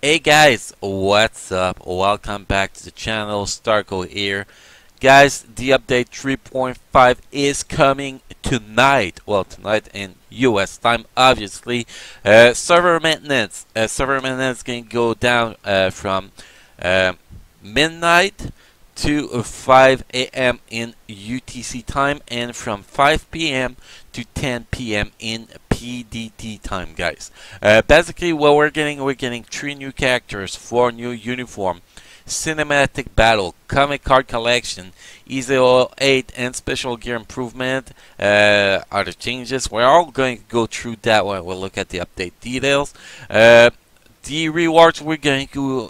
Hey guys, what's up? Welcome back to the channel. Starco here. Guys, the update 3.5 is coming tonight. Well, tonight in US time, obviously. Server maintenance. Server maintenance can go down from uh, midnight to 5 a.m. in UTC time and from 5 p.m. to 10 p.m. in PDT time, guys. Basically, what we're getting 3 new characters, 4 new uniform, cinematic battle, comic card collection, Easy 08, and special gear improvement. Other changes. We're all going to go through that when we look at the update details. The rewards we're going to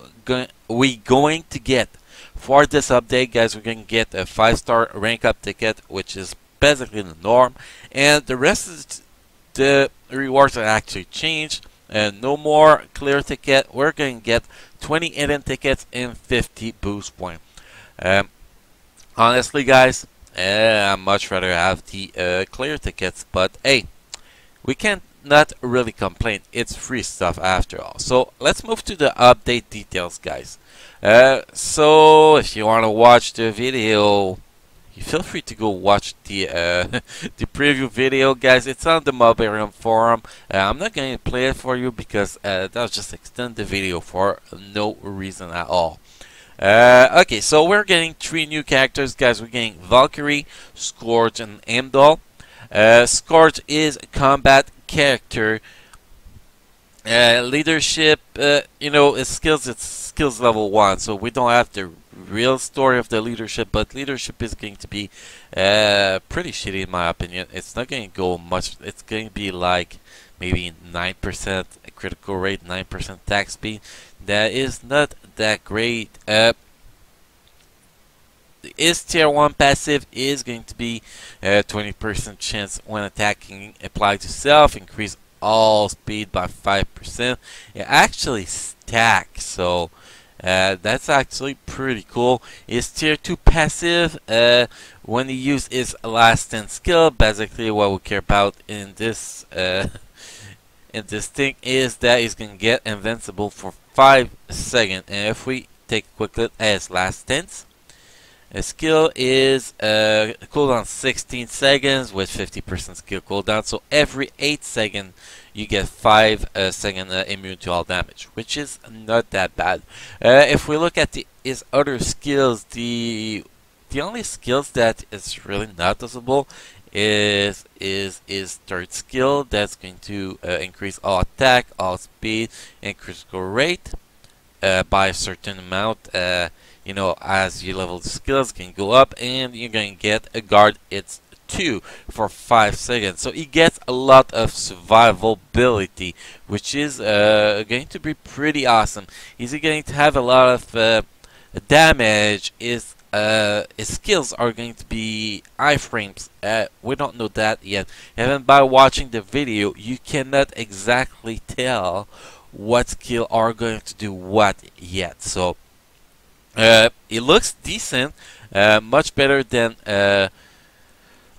get for this update, guys, we're going to get a 5-star rank up ticket, which is basically the norm, and the rest of the rewards are actually changed. No more clear ticket. We're going to get 20 hidden tickets and 50 boost point. Honestly, guys, I'd much rather have the clear tickets, but hey, we can't not really complain. It's free stuff after all. So let's move to the update details, guys. So if you want to watch the video, you feel free to go watch the the preview video, guys. It's on the Mobarium forum. I'm not going to play it for you because that'll just extend the video for no reason at all. Okay, so we're getting 3 new characters, guys. We're getting Valkyrie, Scourge, and Amdol. Scourge is a combat character. Leadership, it's skills level 1, so we don't have the real story of the leadership, but leadership is going to be pretty shitty in my opinion. It's not going to go much. It's going to be like maybe 9% critical rate, 9% attack speed. That is not that great. His tier 1 passive is going to be 20% chance when attacking applied to self, increase all speed by 5%. It actually stacks, so that's actually pretty cool. His tier 2 passive, when he uses his last stand skill, basically what we care about in this in this thing is that he's gonna get invincible for 5 seconds. And if we take a quick look at his last stance, a skill is cooldown 16 seconds with 50% skill cooldown. So every 8 seconds you get 5 seconds immune to all damage, which is not that bad. If we look at his other skills, the only skills that is really noticeable is his third skill. That's going to increase all attack, all speed, and critical rate by a certain amount. As you level the skills can go up, and you're going to get a guard. It's 2 for 5 seconds, so he gets a lot of survivability, which is going to be pretty awesome. He's going to have a lot of damage. His skills are going to be iframes. We don't know that yet, and by watching the video you cannot exactly tell what skill are going to do what yet. So it looks decent, much better than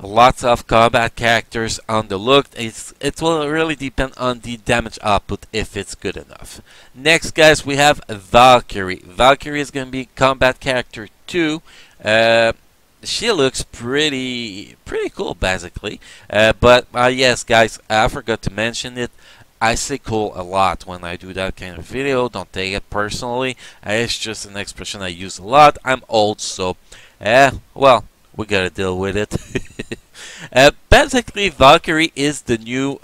lots of combat characters on the look. It will really depend on the damage output if it's good enough. Next, guys, we have Valkyrie. Valkyrie is going to be combat character 2. She looks pretty cool, basically. But yes, guys, I forgot to mention it. I say cool a lot when I do that kind of video. Don't take it personally. It's just an expression I use a lot. I'm old, so well, we gotta deal with it. Basically, Valkyrie is the new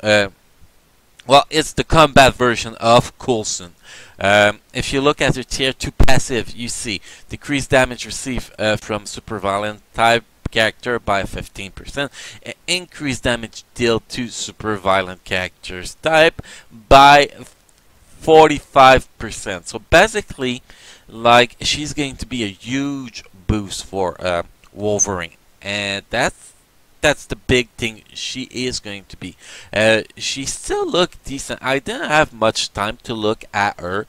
it's the combat version of Coulson. If you look at her tier 2 passive, you see decreased damage received from super violent type character by 15%, and increased damage dealt to super violent characters type by 45%. So basically, like, she's going to be a huge boost for Wolverine, and that's the big thing she is going to be. She still look decent. I didn't have much time to look at her,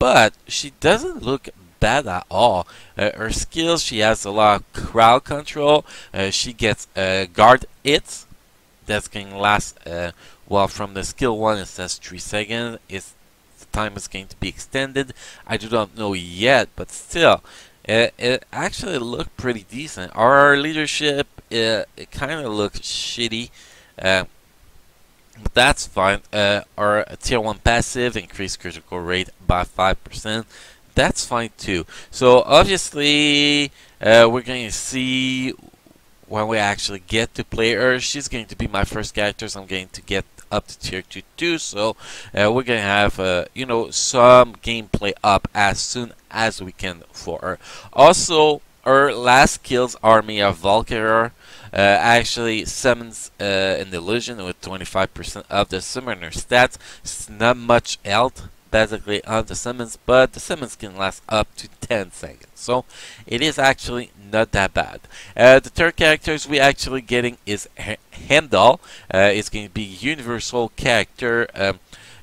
but she doesn't look bad at all. Her skills, she has a lot of crowd control. She gets guard hits. That's going to last, well, from the skill 1 it says 3 seconds. It's time is going to be extended. I do not know yet, but still, it actually looked pretty decent. Our leadership, it kind of looks shitty. But that's fine. Our tier 1 passive increased critical rate by 5%. That's fine too. So obviously, we're going to see when we actually get to play her. She's going to be my first character, so I'm going to get up to tier 2 too. So we're going to have, you know, some gameplay up as soon as we can for her. Also, our last kills army of Valkyrie actually summons an illusion with 25% of the summoner stats. It's not much health basically on the summons, but the summons can last up to 10 seconds. So it is actually not that bad. The third characters we actually getting is Heimdall. It's going to be universal character.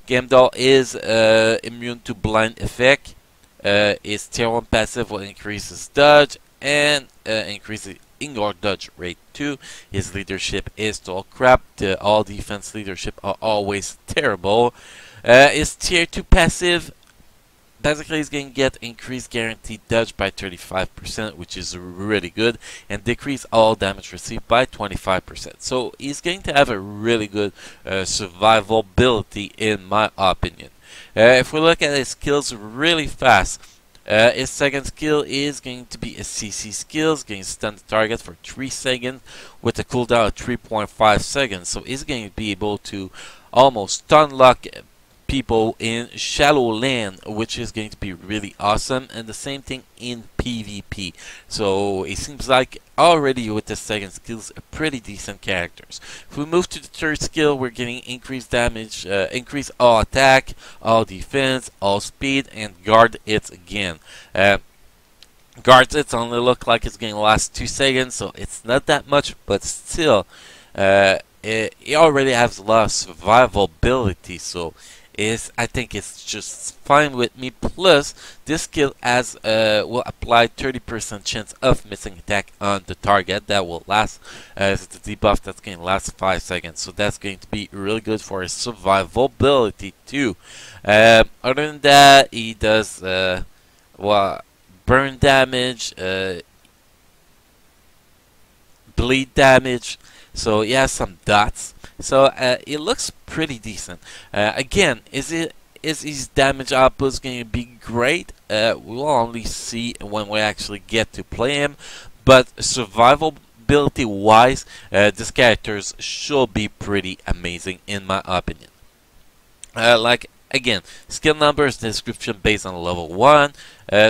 Heimdall is immune to blind effect. His tier 1 passive will increase his dodge and increase the Ingor dodge rate too. His leadership is total crap. The all defense leadership are always terrible. His tier 2 passive basically he's going to get increased guaranteed dodge by 35%, which is really good, and decrease all damage received by 25%. So he's going to have a really good survivability in my opinion. If we look at his skills really fast, his second skill is going to be a CC skill. It's going to stun the target for 3 seconds with a cooldown of 3.5 seconds. So he's going to be able to almost stun lock people in shallow land, which is going to be really awesome, and the same thing in PvP. So it seems like already with the second skills a pretty decent characters. If we move to the third skill, we're getting increased damage, increase all attack, all defense, all speed, and guard hits again. Guard hits only look like it's going to last 2 seconds, so it's not that much, but still it already has a lot of survivability, so I think it's just fine with me. Plus, this skill has will apply 30% chance of missing attack on the target. That will last as the debuff that's going to last 5 seconds. So that's going to be really good for his survivability too. Other than that, he does well, burn damage, bleed damage. So he has some dots. So it looks pretty decent. Again, is his damage output going to be great? We'll only see when we actually get to play him. But survivability wise, this characters should be pretty amazing in my opinion. Like again, skill numbers description based on level 1.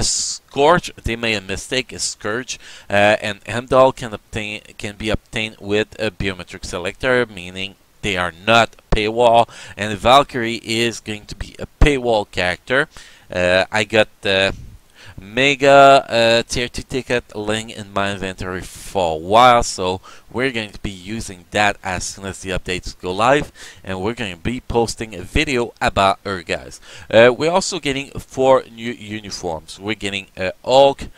Scourge, they made a mistake, is Scourge, and Heimdall can be obtained with a biometric selector, meaning they are not paywall, and Valkyrie is going to be a paywall character. I got the Mega tier 2 ticket laying in my inventory for a while, so we're going to be using that as soon as the updates go live, and we're going to be posting a video about her, guys. We're also getting 4 new uniforms. We're getting Hulk,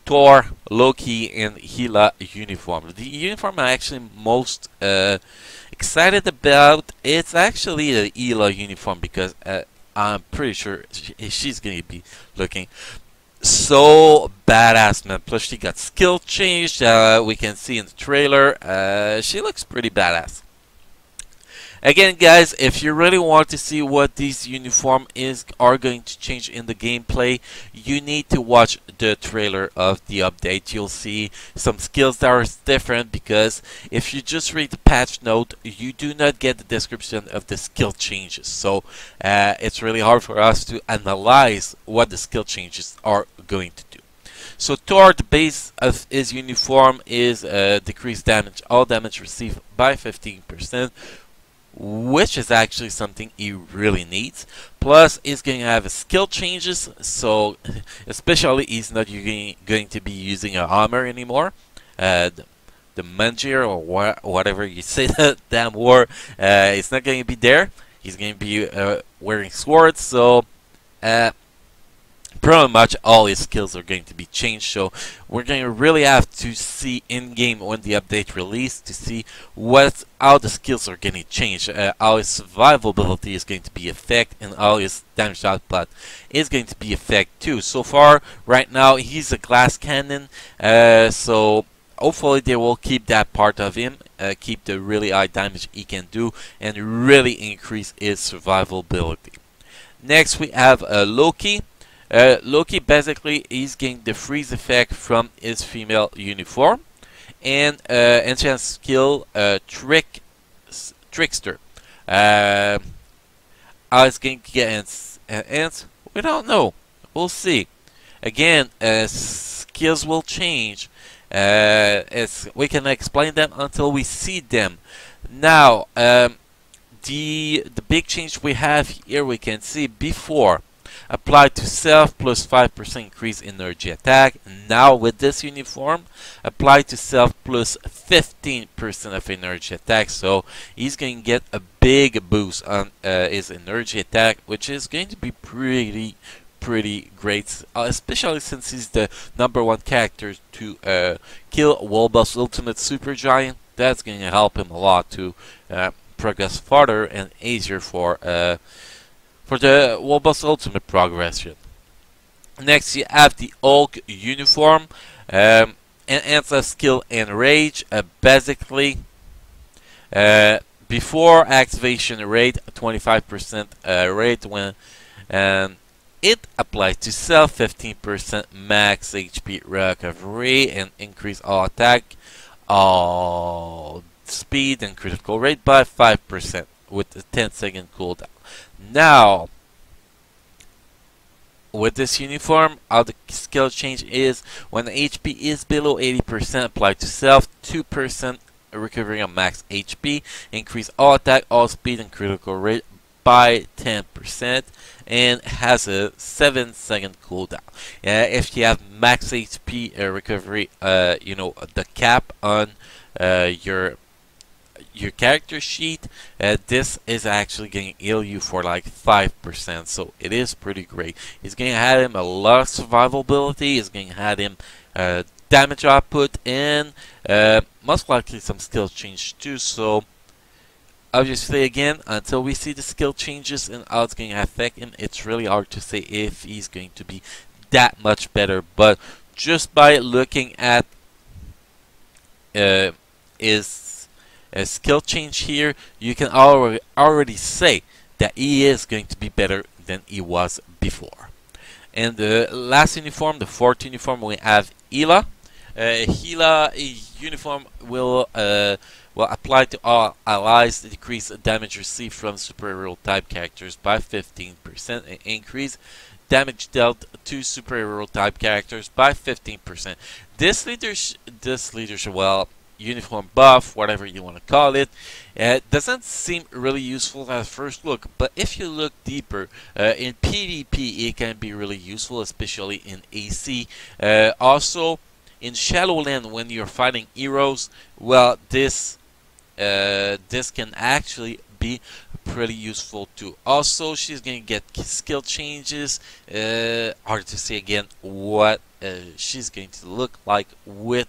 Thor, Loki, and Hela uniform. The uniform I'm actually most excited about, it's actually the Hela uniform, because I'm pretty sure she's going to be looking so badass, man. Plus she got skill changed, we can see in the trailer. She looks pretty badass. Again, guys, if you really want to see what these uniforms are going to change in the gameplay, you need to watch the trailer of the update. You'll see some skills that are different, because if you just read the patch note, you do not get the description of the skill changes. So it's really hard for us to analyze what the skill changes are going to do. So Thor, the base of his uniform is decreased damage, all damage received by 15%. Which is actually something he really needs. Plus, he's going to have skill changes, so especially he's not going to be using a hammer anymore. The Manjir, or whatever you say that damn word, it's not going to be there. He's going to be wearing swords, so pretty much all his skills are going to be changed. So we're going to really have to see in game when the update release to see how the skills are going to change, how his survivability is going to be affected, and how his damage output is going to be affected too. So far, right now, he's a glass cannon, so hopefully they will keep that part of him, keep the really high damage he can do, and really increase his survivability. Next we have Loki. Loki basically is getting the freeze effect from his female uniform, and enchant skill Trickster. How it's going to get enhanced, we don't know. We'll see. Again, skills will change. We can explain them until we see them. Now, the big change we have here, we can see before applied to self plus 5% increase energy attack. Now with this uniform, applied to self plus 15% of energy attack. So he's going to get a big boost on his energy attack, which is going to be pretty great, especially since he's the #1 character to kill Wolbus Ultimate Supergiant. That's going to help him a lot to progress farther and easier for the Wolbus Ultimate progression. Next, you have the Hulk uniform, enhance skill and rage. Basically, before activation rate, 25% rate when it applies to self, 15% max HP recovery, and increase all attack, all speed, and critical rate by 5% with a 10-second cooldown. Now, with this uniform, how the skill change is when the HP is below 80%, apply to self, 2% recovery on max HP, increase all attack, all speed, and critical rate by 10%, and has a 7-second cooldown. If you have max HP recovery, you know, the cap on your character sheet, this is actually going to heal you for like 5%, so it is pretty great. It's going to add him a lot of survivability, it's going to add him damage output, and most likely some skill change too. So obviously, again, until we see the skill changes and how it's going to affect him, it's really hard to say if he's going to be that much better. But just by looking at his skill change here, you can already say that he is going to be better than he was before. And the last uniform, the 4th uniform, we have Hela. Hela uniform will apply to all allies, decrease damage received from superhero type characters by 15%, and increase damage dealt to superhero type characters by 15%. This leadership, well, uniform buff, whatever you want to call it, doesn't seem really useful at first look, but if you look deeper, in PvP it can be really useful, especially in AC. Also in Shadowland, when you're fighting heroes, well, this can actually be pretty useful too. Also, she's going to get skill changes. Hard to say again what she's going to look like with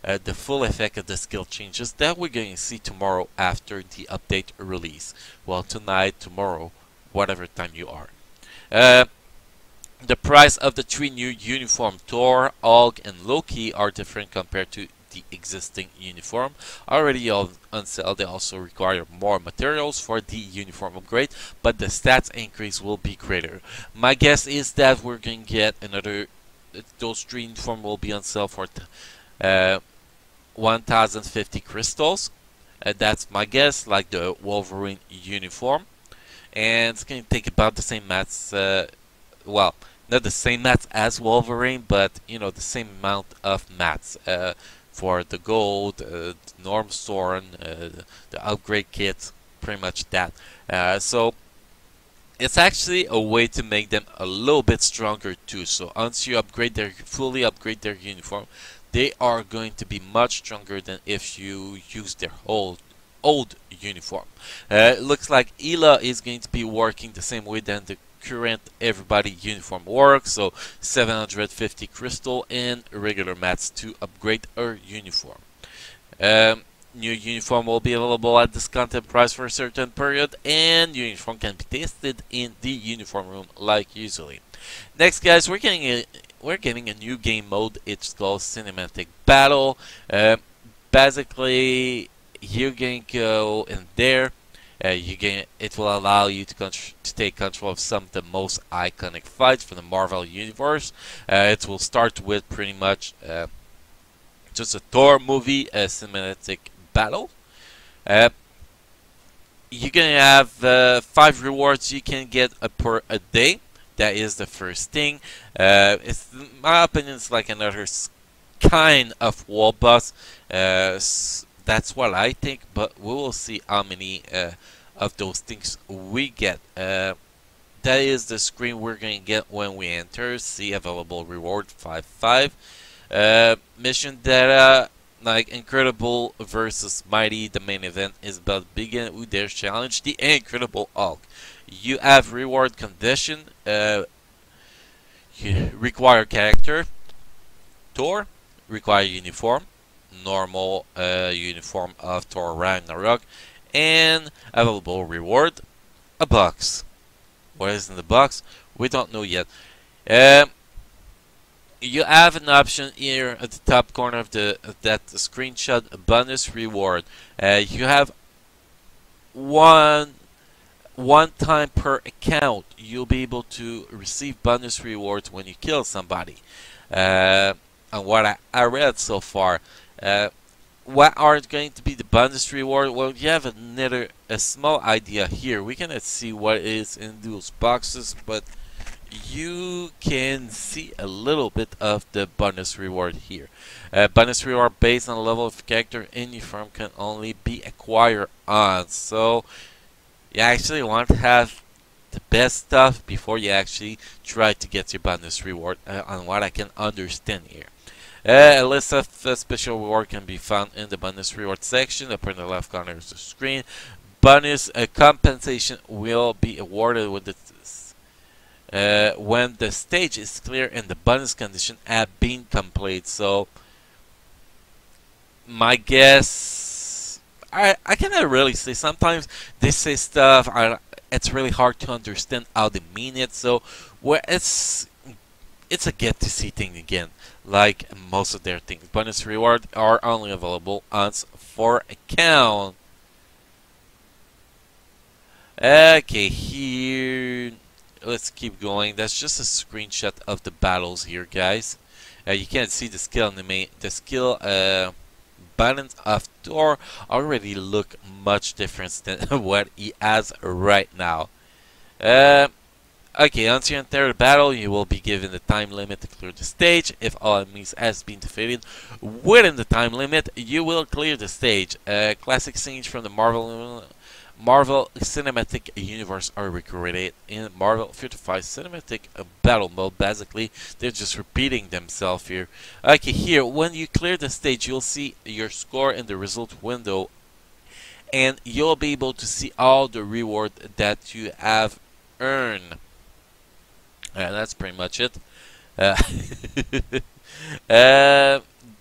the full effect of the skill changes that we're going to see tomorrow after the update release. Well, tonight, tomorrow, whatever time you are. The price of the 3 new uniform, Thor, Hulk, and Loki, are different compared to the existing uniform. Already on sale, they also require more materials for the uniform upgrade, but the stats increase will be greater. My guess is that we're going to get another, those 3 uniform will be on sale for 1050 crystals. That's my guess, like the Wolverine uniform. And it's going to take about the same mats, well, not the same mats as Wolverine, but you know, the same amount of mats for the gold, the Norm Storm, the upgrade kits, pretty much that. So it's actually a way to make them a little bit stronger too. So once you fully upgrade their uniform, they are going to be much stronger than if you use their old uniform. It looks like Hela is going to be working the same way than the current everybody uniform works. So 750 crystal and regular mats to upgrade our uniform. New uniform will be available at discounted price for a certain period, and uniform can be tested in the uniform room like usually. Next, guys, we're getting a new game mode. It's called Cinematic Battle. Basically, you're going to go in there. It will allow you to take control of some of the most iconic fights from the Marvel universe. It will start with pretty much just a Thor movie, a cinematic battle. You're gonna have 5 rewards you can get per a day. That is the first thing. It's, in my opinion, it's like another kind of wall boss. That's what I think, but we will see how many of those things we get. That is the screen we're going to get when we enter. See available reward 5-5. Mission data, like Incredible versus Mighty. The main event is about to begin with their challenge, the Incredible Hulk. You have reward condition. You require character. Thor, require uniform. Normal uniform of Thor Ragnarok. And available reward, a box. What is in the box? We don't know yet. You have an option here at the top corner of that screenshot, bonus reward. You have one time per account. You'll be able to receive bonus rewards when you kill somebody. And what I read so far, what are going to be the bonus reward? Well, you have a small idea here. We cannot see what is in those boxes, but you can see a little bit of the bonus reward here. Bonus reward based on the level of character in uniform can only be acquired on. So you actually want to have the best stuff before you actually try to get your bonus reward, on what I can understand here. A list of special reward can be found in the bonus reward section upper in the left corner of the screen. Bonus compensation will be awarded with when the stage is clear and the bonus condition have been complete. So my guess, I cannot really say. Sometimes they say stuff, it's really hard to understand how they mean it. So it's a get to see thing again, like most of their things. Bonus reward are only available once for account. Okay, here let's keep going. That's just a screenshot of the battles here, guys. You can't see the skill in the skill balance of Thor already look much different than what he has right now. Okay, once you enter the battle, you will be given the time limit to clear the stage. If all enemies has been defeated within the time limit, you will clear the stage. Classic scenes from the Marvel Cinematic Universe are recreated in Marvel 55 Cinematic Battle Mode. Basically, they're just repeating themselves here. Okay, here, when you clear the stage, you'll see your score in the result window, and you'll be able to see all the reward that you have earned. That's pretty much it. The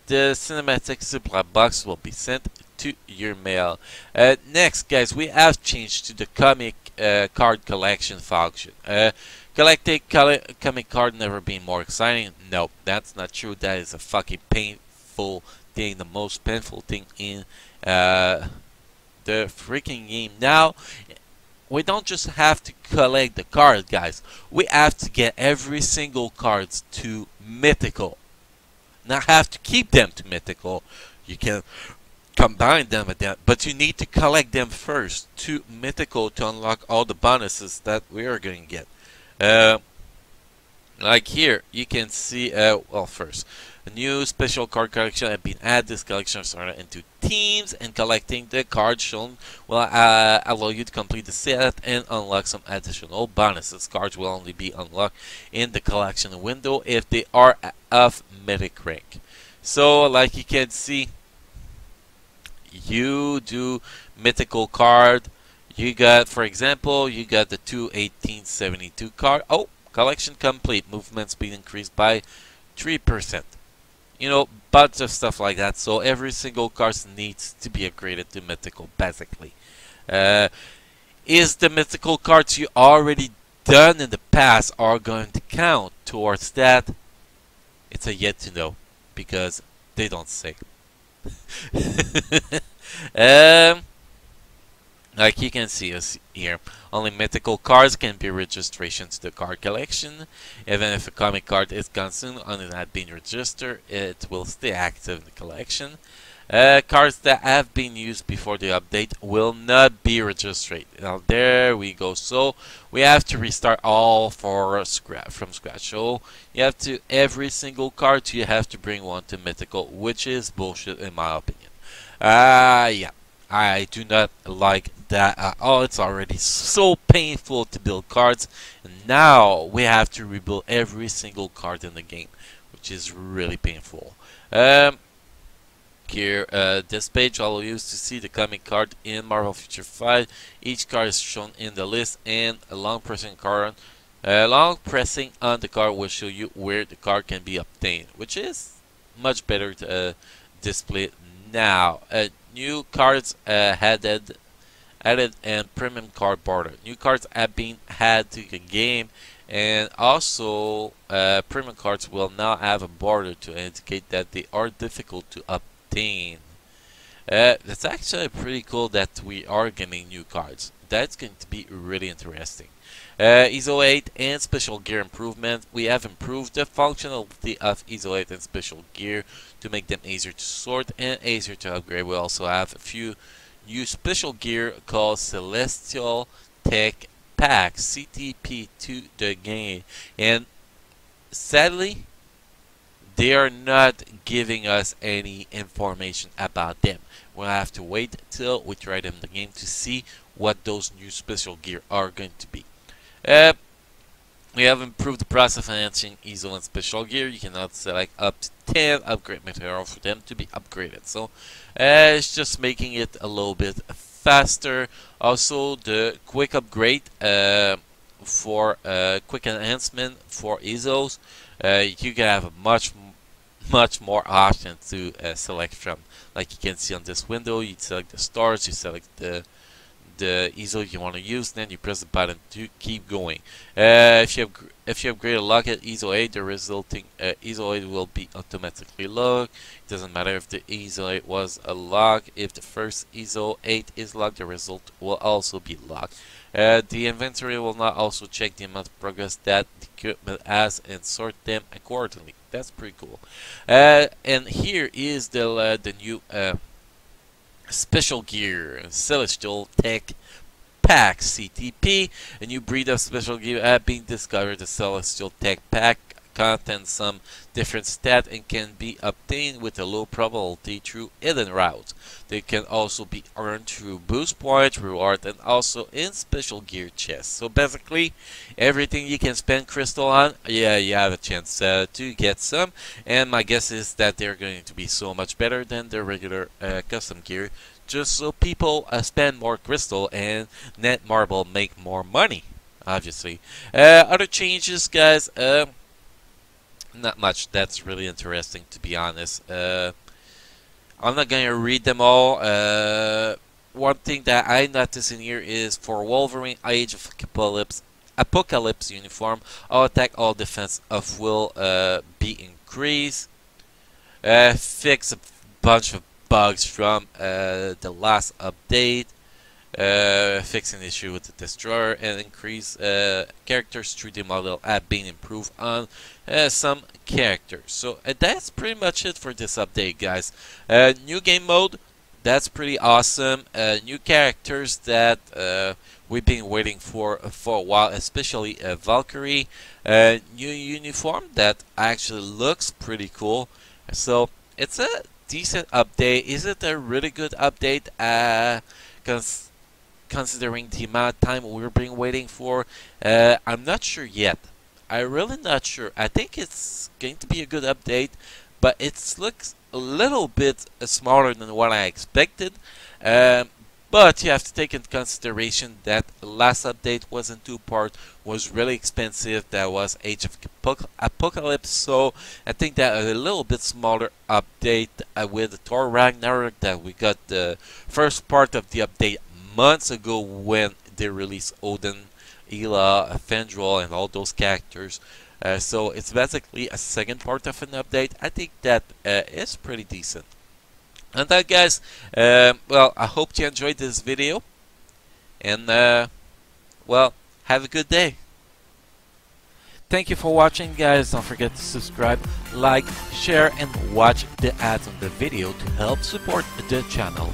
cinematic supply box will be sent to your mail. Next, guys, we have changed to the comic card collection function. Collecting comic card never been more exciting. No, that's not true. That is a fucking painful thing, the most painful thing in the freaking game. Now, we don't just have to collect the card, guys. We have to get every single cards to mythical. Not have to keep them to mythical. You can combine them with that, but you need to collect them first to mythical to unlock all the bonuses that we are going to get. Like here, you can see, well, first, a new special card collection has been added. This collection is sorted into teams, and collecting the cards shown will allow you to complete the set and unlock some additional bonuses. Cards will only be unlocked in the collection window if they are of mythic rank. So, like you can see, you do mythical card, You got, for example, you got the 21872 card. Oh, collection complete. Movement speed increased by 3%. You know, bunch of stuff like that. So every single card needs to be upgraded to mythical, basically. Uh, is the mythical cards you already done in the past are going to count towards that? It's a yet to know, because they don't say. um, like you can see us here, only mythical cards can be registration to the card collection. Even if a comic card is consumed and it had been registered, it will stay active in the collection. Cards that have been used before the update will not be registered. Now there we go. So we have to restart all from scratch. So you have to, every single card you have to bring one to mythical, which is bullshit in my opinion. Yeah. I do not like that at all. It's already so painful to build cards, and now we have to rebuild every single card in the game, which is really painful. Here, this page allows you to see the comic card in Marvel Future 5. Each card is shown in the list, and a long pressing on the card will show you where the card can be obtained, which is much better to display now. New cards added and premium card border. New cards have been added to the game, and also premium cards will now have a border to indicate that they are difficult to obtain. That's actually pretty cool that we are getting new cards. That's going to be really interesting. ISO 8 and special gear improvement. We have improved the functionality of ISO 8 and special gear to make them easier to sort and easier to upgrade. We also have a few new special gear called Celestial Tech Pack CTP to the game, and sadly they are not giving us any information about them. We'll have to wait till we try them in the game to see what those new special gear are going to be. We have improved the process of enhancing ISO and special gear. You can now select up to 10 upgrade material for them to be upgraded. So it's just making it a little bit faster. Also, the quick upgrade for quick enhancement for ISOs, you can have a much more options to select from. Like you can see on this window, you select the stars, you select the ISO you want to use, then you press the button to keep going. If you upgrade a lock at ISO 8, the resulting ISO 8 will be automatically locked. It doesn't matter if the ISO 8 was a lock. If the first ISO 8 is locked, the result will also be locked. The inventory will now also check the amount of progress that the equipment has and sort them accordingly. That's pretty cool. And here is the new special gear, Celestial Tech Pack CTP. A new breed of special gear have been discovered. The Celestial Tech Pack contains some different stats and can be obtained with a low probability through hidden routes. They can also be earned through boost points, reward, and also in special gear chests. So basically, everything you can spend crystal on, yeah, you have a chance to get some. And my guess is that they're going to be so much better than the regular custom gear, just so people spend more crystal and net marble make more money, obviously. Other changes, guys, not much that's really interesting, to be honest. I'm not going to read them all. One thing that I noticed in here is for Wolverine Age of Apocalypse uniform, all attack, all defense of will be increased. Fix a bunch of bugs from the last update. Fix an issue with the Destroyer and increase characters 3D model have been improved on some characters. So that's pretty much it for this update, guys. New game mode, that's pretty awesome. New characters that we've been waiting for a while, especially Valkyrie. New uniform that actually looks pretty cool. So it's a decent update. Is it a really good update? Considering the amount of time we've been waiting for, I'm not sure yet. I'm really not sure. I think it's going to be a good update, but it looks a little bit smaller than what I expected. But you have to take into consideration that last update was in 2 parts, was really expensive. That was Age of Apocalypse, so I think that a little bit smaller update with Thor Ragnarok, that we got the first part of the update months ago when they released Odin, Ela, Fendrel, and all those characters. So it's basically a second part of an update. I think that is pretty decent. And that, guys, well, I hope you enjoyed this video, and well, have a good day. Thank you for watching, guys. Don't forget to subscribe, like, share, and watch the ads on the video to help support the channel.